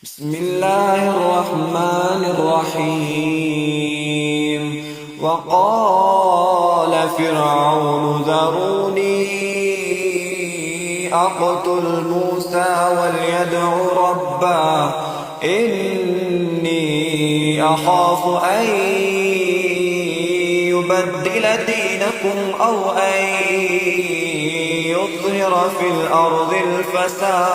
بسم الله الرحمن الرحيم. وقال فرعون ذروني أقتل موسى وليدع ربه إني أخاف أن يبدل دينكم أو أن يظهر في الأرض الفساد.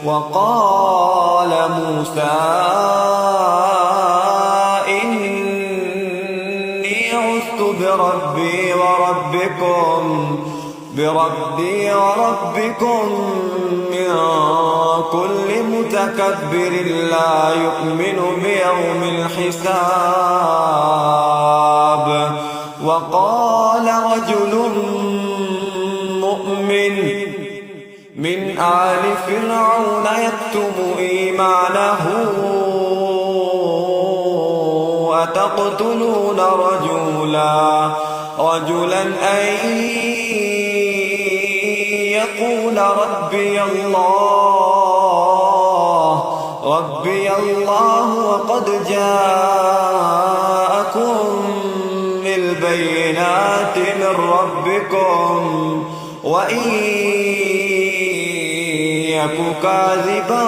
وقال موسى إني عذت بربي وربكم من كل متكبر لا يؤمن بيوم الحساب. وقال رجل مؤمن من آل فرعون يكتم إيمانه أتقتلون رجلا أن يقول ربي الله وقد جاءكم بالبينات من ربكم وإن يك كاذبا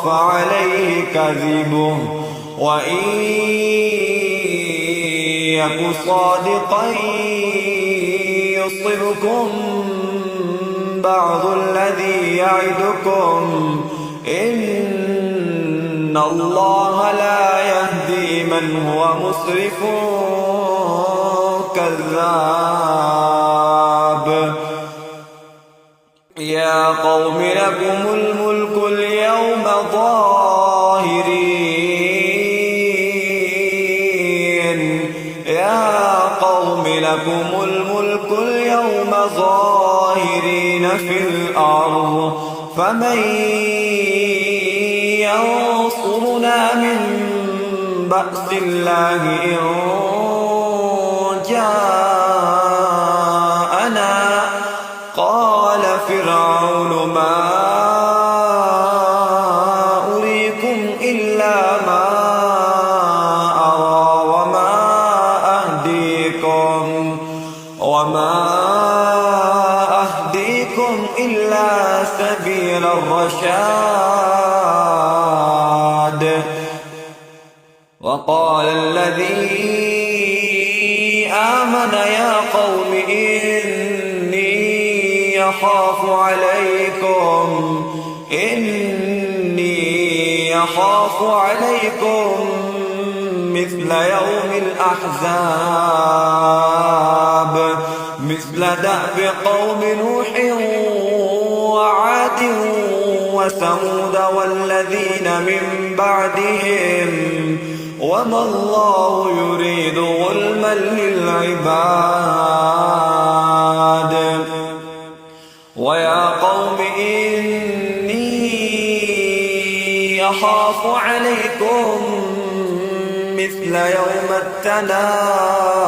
فعليه كذبه وإن يك صادقا يصبكم بعض الذي يعدكم إن الله لا يهدي من هو مسرف كذاب. يا قوم لكم الملك اليوم ظاهرين في الأرض فمن ينصرنا من بأس الله إن جاءنا. قال فرعون ما أريكم إلا ما أرى وما أهديكم إلا سبيل الرشاد. وقال الذي آمن يا قوم إني أخاف عليكم مثل يوم الأحزاب مثل دأب قوم نوح وعاد وثمود والذين من بعدهم وما الله يريد ظلما للعباد. ويا قوم إني أخاف عليكم مثل يوم التناد